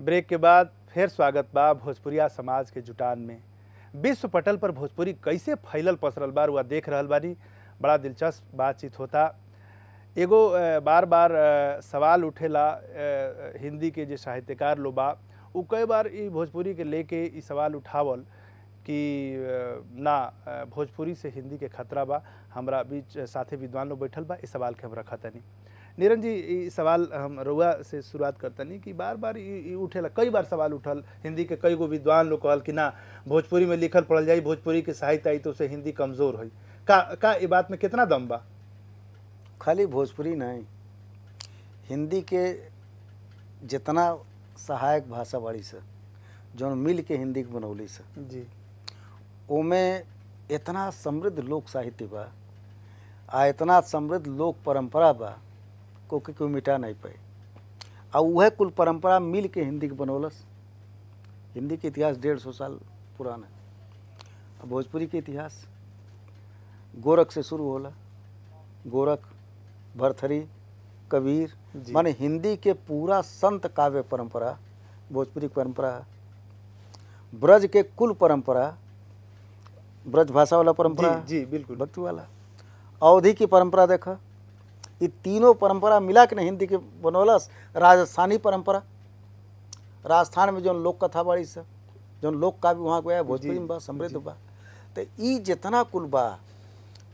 Break के बाद फिर स्वागत बा भोजपुरिया समाज के जुटान में। विश्व पटल पर भोजपुरी कैसे फैलल पसरल बार हुआ देख रहल बानी। बड़ा दिलचस्प बातचीत होता। एगो बार बार सवाल उठेला हिंदी के जो साहित्यकार लोग बा उ कई बार ई भोजपुरी के लेके ई सवाल उठावल कि ना भोजपुरी से हिंदी के खतरा बा। हमरा बीच साथे विद्वान लोग बैठल बा, इस सवाल के हम रखतनी। निरंजन जी, ई सवाल हम रउआ से शुरुआत करतनी कि बार बार ई उठेला, कई बार सवाल उठल। हिंदी के कई गो विद्वान लोग कहल कि ना भोजपुरी में लिखल पढ़ल जाई, भोजपुरी के साहित्य आई तो उसे हिंदी कमज़ोर होई। का ये बात में कितना दम बा? खाली भोजपुरी नहीं, हिंदी के जितना सहायक भाषा बाड़ी से जौन मिल के हिंदी के बनौली से जी, ओमे इतना समृद्ध लोक साहित्य बा आ इतना समृद्ध लोक परंपरा बा को कोई मिटा नहीं पाए। आ वह कुल परंपरा मिल के हिंदी के बनौलस। हिंदी के इतिहास 150 साल पुराना है। भोजपुरी के इतिहास गोरख से शुरू होला। गोरख, भरथरी, कबीर, माने हिंदी के पूरा संत काव्य परंपरा भोजपुरी परंपरा है। ब्रज के कुल परंपरा, ब्रज भाषा वाला परंपरा, जी बिल्कुल, भक्ति वाला, अवधि की परंपरा देखा। ये तीनों परंपरा मिला के न हिंदी के बनौलस। राजस्थानी परंपरा, राजस्थान में जो लोक कथा बाड़ी से जो लोक काव्य वहाँ गया भोजपुरी में बा, समृद्ध बा। तो ई जितना कुल बा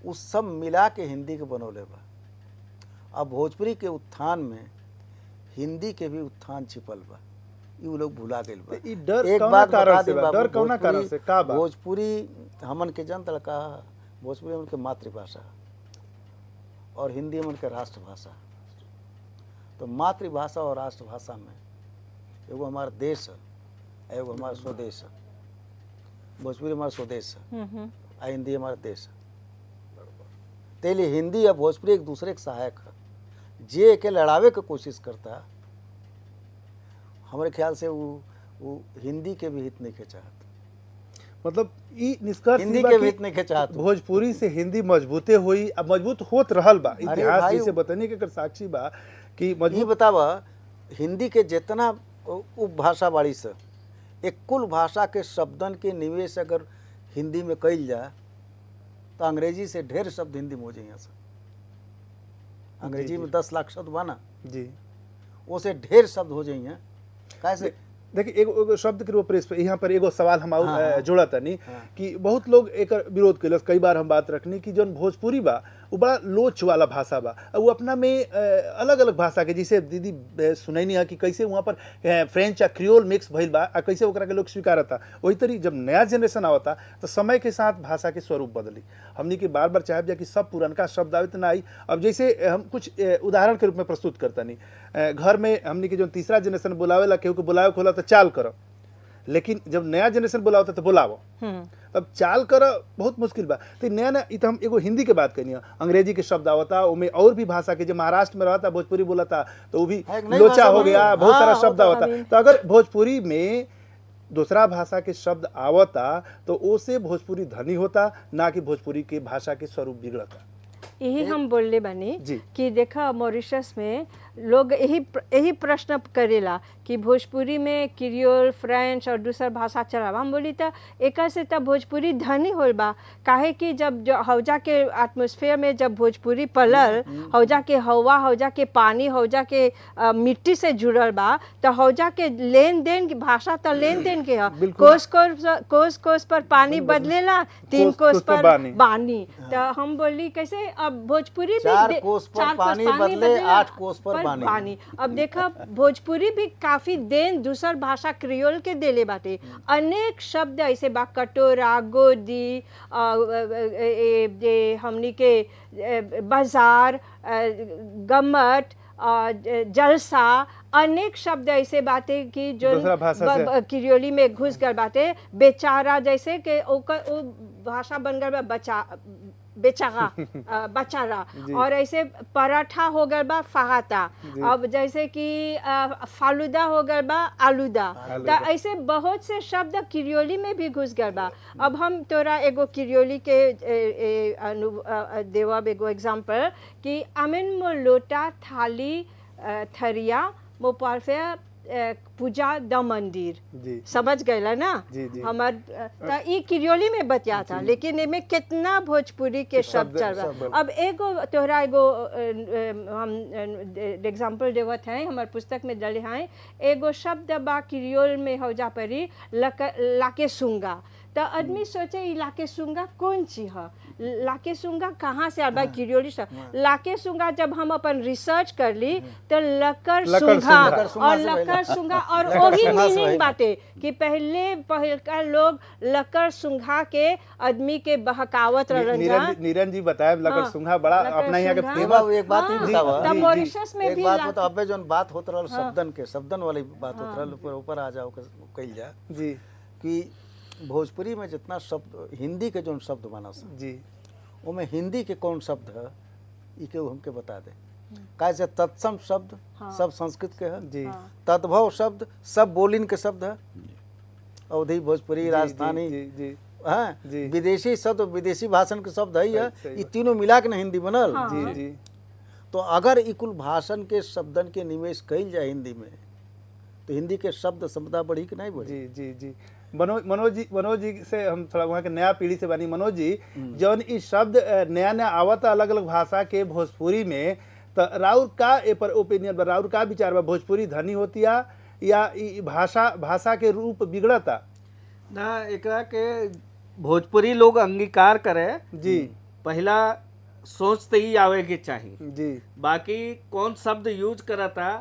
उस सब मिला के हिंदी के बनौले बा। अब भोजपुरी के उत्थान में हिंदी के भी उत्थान छिपल बा, ये लोग भुला गए बा। ई डर एक कौना बात कारण बता से दे बा? बाबू, डर कौना कारण से का बा? भोजपुरी हमन के जनता का भोजपुरी हमन के मातृभाषा और हिंदी हमन के राष्ट्रभाषा। तो मातृभाषा और राष्ट्रभाषा में एगो हमारा देश है, एगो हमारा स्वदेश है। भोजपुरी हमारा स्वदेश है और हिंदी हमारा देश है। तेली हिंदी और भोजपुरी एक दूसरे के सहायक है। जे के लड़ावे के कोशिश करता, हमारे ख्याल से वो हिंदी के भी हित नहीं के चाहत। मतलब ई निष्कर्ष हिंदी के भी हित नहीं के चाहत। भोजपुरी से हिंदी मजबूते हुई, अब मजबूत होत रहल बा। इतिहास भाई, जैसे बताने के कर साक्षी बा कि ये मजबूत। बतावा हिंदी के जितना उपभाषा बाड़ी से एक कुल भाषा के शब्दन के निवेश अगर हिंदी में कइल जाए तो अंग्रेजी से ढेर शब्द हिंदी में हो जाए। यहाँ से अंग्रेजी में 10 लाख शब्द बना जी, वो से ढेर शब्द हो जाइए। कैसे देखिए एगो शब्द के रूप में यहाँ पर एगो सवाल हम हाँ, जोड़ा तनी कि बहुत लोग एक विरोध कैलस। कई बार हम बात रखनी कि जौन भोजपुरी बा वो बड़ा लोच वाला भाषा बा। वो अपना में अलग अलग भाषा के, जैसे दीदी सुनैनी है कि कैसे वहाँ पर फ्रेंच या क्रियोल मिक्स भइल बा आ कैसे ओकरा के लोग स्वीकारता। वही तरी जब नया जनरेशन आवता तो समय के साथ भाषा के स्वरूप बदली। हमनी के बार बार चाहब जा कि सब पुरनका शब्द आवे तो ना आई। अब जैसे हम कुछ उदाहरण के रूप में प्रस्तुत करता नहीं, घर में हमनी के जो तीसरा जनरेशन बुलावेला, केहू के बुलावे खोला तो चाल करो, लेकिन जब नया जनरेशन बुलावता तो बुलावो। तब चाल कर बहुत मुश्किल बा। तो नया नया इत हम एगो हिंदी के बात करनी है, अंग्रेजी के शब्द आवता, उमें और भी भाषा के जो महाराष्ट्र में रहता भोजपुरी बोलता तो वो भी लोचा हो गया, बहुत सारा शब्द आवता। तो अगर भोजपुरी में दूसरा भाषा के शब्द आवता तो उसे भोजपुरी धनी होता, ना कि भोजपुरी के भाषा के स्वरूप बिगड़ता। यही हम बोलले बानी जी। कि देखा मॉरिशस में लोग यही प्रश्न करेला कि भोजपुरी में क्रियोल, फ्रेंच और दूसर भाषा चला। हम बोली तो एक से तब भोजपुरी धनी होल बा। काहे कि जब हौजा के एटमॉस्फेयर में जब भोजपुरी पलल, हौजा के हवा, हौजा के पानी, हौजा के मिट्टी से जुड़ल बा, तो हौजा के लेन देन की भाषा तो लेन देन के है। कोस कोस पर पानी बदलेला, 3 कोस पर बानी। तो हम बोली कैसे अब भोजपुरी भी 4 कोस पर पानी बदले, 8 कोस पर पानी। अब देखा भोजपुरी भी काफी देन दूसर भाषा क्रियोल के देले बाटे। अनेक शब्द ऐसे बा, कटोरा, गोदी, हमनी के बाजार, गम्मट, जलसा, अनेक शब्द ऐसे बाते कि जो क्रियोली में घुस गए बाते। बेचारा जैसे कि ओ भाषा बन गया बेचारा बचारा। और ऐसे पराठा हो गया बा फहाता। अब जैसे कि फालूदा हो गया बा आलूदा। तो ऐसे बहुत से शब्द क्रियोली में भी घुस गया बा। अब हम तोरा एगो क्रियोली के देवब एगो एग्जाम्पल कि अमेन मो लोटा थाली थरिया मो पारफे पूजा द मंदिर जी समझ गए ना। जी, जी। हमार त ई किरियोली में बतिया था, लेकिन एमे कितना भोजपुरी के शब्द चल रहा। अब एगो तोहरा एगो हम एग्जाम्पल देवत हैं, हमार पुस्तक में डले हैं। एगो शब्द बा किरियोल में हो जा परी लाके सुंगा। तो आदमी सोचे ई लाके सुंगा कौन चीज है, लाके सुंगा कहाँ से आबा किरियोली शब्द। लाके सुंगा जब हम अपन रिसर्च कर ली तो लकर सुंगा और लकर सुंगा और वही मीनिंग बाटे कि पहलका लोग लकर सुंघा के आदमी के बहकावत रहलन। नीरन जी बताए लकर सुंघा बड़ा अपना यहाँ के फेमस। एक बात ही बतावा, तब मॉरिशस में एक भी बात बता, अबे जोन बात होत रहल शब्दन वाली बात होत रहल, ऊपर आ जाओ कइल जा जी कि भोजपुरी में जितना शब्द हिंदी के जोन शब्द बना जी उनमें हिंदी के कौन शब्द है ई के हमके बता दे। कैसे तत्सम शब्द सब संस्कृत के है जी तद्भव शब्द सब बोलिन के शब्द है, अवधी भोजपुरी राजस्थानी जी जी हाँ जी। विदेशी शब्द विदेशी भाषण के शब्द है सही ये तीनों मिला के ना हिंदी बनल। जी जी तो अगर ई कुल भाषण के शब्दन के निवेश कइल जाए हिंदी में तो हिंदी के शब्द संपदा बढ़ी कि नहीं बढ़ी। जी जी जी मनोज जी से हम थोड़ा वहाँ के नया पीढ़ी से बनी। मनोज जी जौन ई शब्द नया नया आवत अलग अलग भाषा के भोजपुरी में, तो राउर का ए पर ओपिनियन बा, राउर का विचार बा, भोजपुरी धनी होतिया या ई भाषा के रूप बिगड़ता? ना एकरा के भोजपुरी लोग अंगीकार करे जी पहला सोच तो ही आवे के चाहिए। जी बाकी कौन शब्द यूज करता,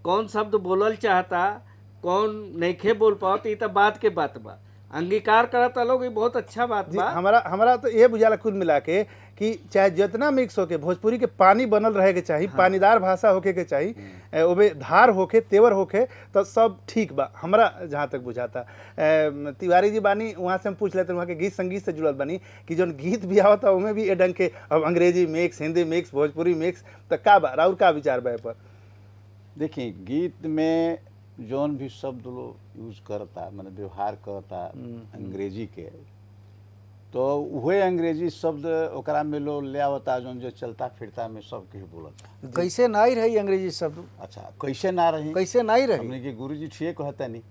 कौन शब्द बोलल चाहता, कौन नइखे बोल पाओ, ई तो बात के बात बा। अंगीकार करता लोग, ये बहुत अच्छा बात जी बा। हमारा तो ये बुझाला कुल मिला के कि चाहे जितना मिक्स होके भोजपुरी के पानी बनल रहे के चाहिए, पानीदार भाषा होके के चाहिए, ओबे धार होके तेवर होके तो सब ठीक बा, हमरा जहाँ तक बुझाता। तिवारी जी बानी, वहाँ से हम पूछ लेते हैं, वहाँ के गीत संगीत से जुड़ल बनी कि जौन गीत भी आवता उनमें भी ए ढंग के अब अंग्रेजी mix, Hindi mix, Bhojpuri mix, तो का बा राउर का विचार बा ए पर? देखिए गीत में जौन भी शब्द लोग यूज करता मैंने व्यवहार करता अंग्रेजी के, तो वही अंग्रेजी शब्द ओकरा में लोग ले आवता जौन जो चलता फिरता में सब के बोलता। कैसे नहीं रही अंग्रेजी शब्द, अच्छा कैसे ना रही, कैसे नहीं रही हमने के गुरुजी ठीक कहता नहीं,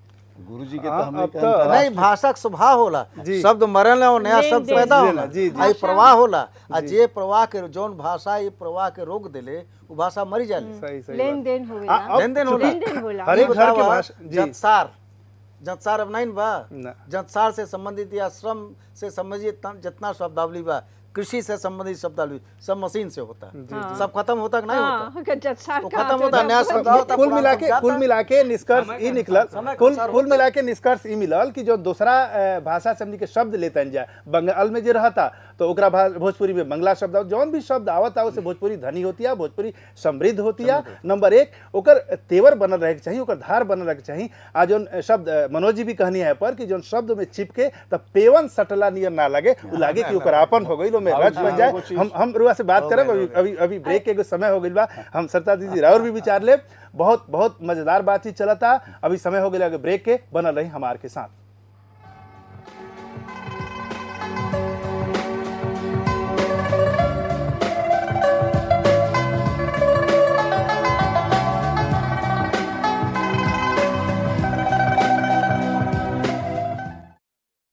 गुरुजी के तो हाँ, हमने अब के तो नहीं भाषा के स्वभाव होला, जी। शब्द मरल ना नया शब्द लेन पैदा देन, होला, जी, जी। आई प्रवाह होला। आ जे प्रवाह के जौन भाषा ये प्रवाह के रोक देले वो भाषा मरी जाली। सही सही लेन बात। देन हो अब लेन-देन होला। लेन-देन होला। हर एक घर के भाषा जी जतसार अब नहीं बा, ना। जतसार से संबंधित या श्रम से संबंधित जितना शब्दावली बा, कृषि से संबंधित शब्दावली सब मशीन से होता है, सब खत्म होता कि नहीं होता, वो खत्म होता है, नया शब्द होता, कुल पुराना मिला के निष्कर्ष ई निकलल, समय के कुल अनुसार कुल मिला के निष्कर्ष ई मिलल कि जो दूसरा भाषा से हमनी के शब्द लेतन जाए, बंगाल में जे रहता तो ओकरा भोजपुरी में बंगला शब्द जौन भी शब्द आवता उसे भोजपुरी धनी होतिया, भोजपुरी समृद्ध होतिया। नंबर एक ओकर तेवर बनल रहे के चाहिए, ओकर धार बनल रहे के चाहिए। आ जौन शब्द मनोज जी भी कहनी है पर कि जौन शब्द में चिपके तब पेवन सटला नियर ना लगे, उ लागे कि ओकर आपन हो गइल, में रच बन जाए। हम रुआ से बात करब, अभी ब्रेक के समय हो गइल बा, हम सरता दीदी राउर भी विचार ले। बहुत बहुत मजेदार बातचीत चलता, अभी समय हो गइल ब्रेक के, बनल रही हमार के साथ।